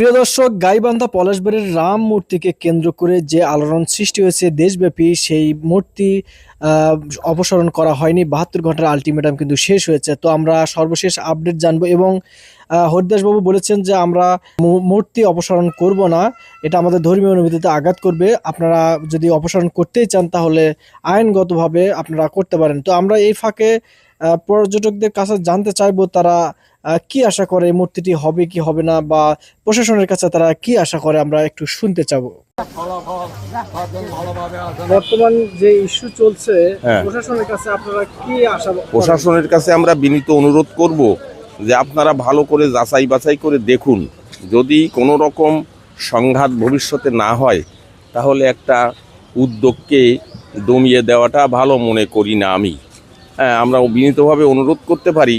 প্রিয় দর্শক, গাইবান্ধা পলাশবাড়ির রাম মূর্তিকে কেন্দ্র করে যে আলোড়ন সৃষ্টি হয়েছে দেশব্যাপী, সেই মূর্তি আহ, অপসারণ করা হয়নি। 72 ঘন্টার আলটিমেটাম কিন্তু শেষ হয়েছে। তো আমরা সর্বশেষ আপডেট জানবো এবং হরিদাসবাবু বলেছেন যে আমরা মূর্তি অপসারণ করব না, এটা আমাদের ধর্মীয় অনুভূতিতে আঘাত করবে। আপনারা যদি অপসারণ করতেই চান তাহলে আইনগতভাবে আপনারা করতে পারেন। তো আমরা এই ফাঁকে পর্যটকদের কাছে জানতে চাইবো তারা কি আশা করে, মূর্তিটি হবে কি হবে না, বা প্রশাসনের কাছে তারা কি আশা করে, আমরা একটু শুনতে চাবো। বর্তমান যে ইস্যু চলছে, হ্যাঁ, প্রশাসনের কাছে আপনারা কি আশা করেন? প্রশাসনের কাছে আমরা বিনীত অনুরোধ করব যে আপনারা ভালো করে যাচাই বাছাই করে দেখুন। যদি কোনো রকম সংঘাত ভবিষ্যতে না হয় তাহলে একটা উদ্যোগকে দমিয়ে দেওয়াটা ভালো মনে করি না আমি। হ্যাঁ, আমরা বিনীতভাবে অনুরোধ করতে পারি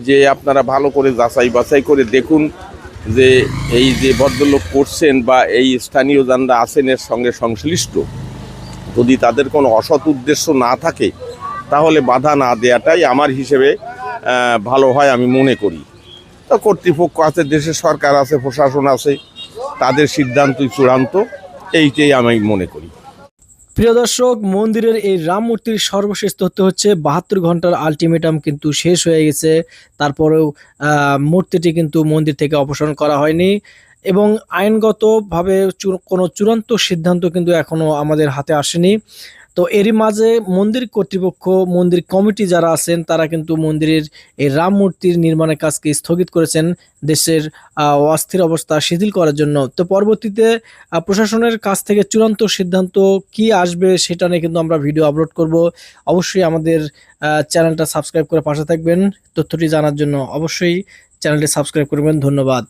যে আপনারা ভালো করে যাচাই বাছাই করে দেখুন যে এই যে ভদ্রলোক করছেন বা এই স্থানীয় যারা আছেন এর সঙ্গে সংশ্লিষ্ট, যদি তাদের কোনো অসৎ উদ্দেশ্য না থাকে তাহলে বাধা না দেওয়াটাই আমার হিসেবে ভালো হয় আমি মনে করি। তো কর্তৃপক্ষ আছে, দেশের সরকার আছে, প্রশাসন আছে, তাদের সিদ্ধান্তই চূড়ান্ত, এইটাই আমি মনে করি। প্রিয় দর্শক, মন্দিরের এই রাম মূর্তির সর্বশেষ তথ্য হচ্ছে 72 ঘন্টার আলটিমেটাম কিন্তু শেষ হয়ে গেছে। তারপরেও মূর্তিটি কিন্তু মন্দির থেকে অপসারণ করা হয়নি এবং আইনগতভাবে কোনো চূড়ান্ত সিদ্ধান্ত কিন্তু এখনো আমাদের হাতে আসেনি। তো এরই মাঝে মন্দির কর্তৃপক্ষ, মন্দির কমিটি যারা আছেন তারা কিন্তু মন্দিরের এই রাম মূর্তির নির্মাণের কাজকে স্থগিত করেছেন দেশের অস্থির অবস্থা শিথিল করার জন্য। তো পরবর্তীতে প্রশাসনের কাছ থেকে চূড়ান্ত সিদ্ধান্ত কি আসবে সেটা নিয়ে কিন্তু আমরা ভিডিও আপলোড করব। অবশ্যই আমাদের চ্যানেলটা সাবস্ক্রাইব করে পাশে থাকবেন। তথ্যটি জানার জন্য অবশ্যই চ্যানেলটি সাবস্ক্রাইব করবেন। ধন্যবাদ।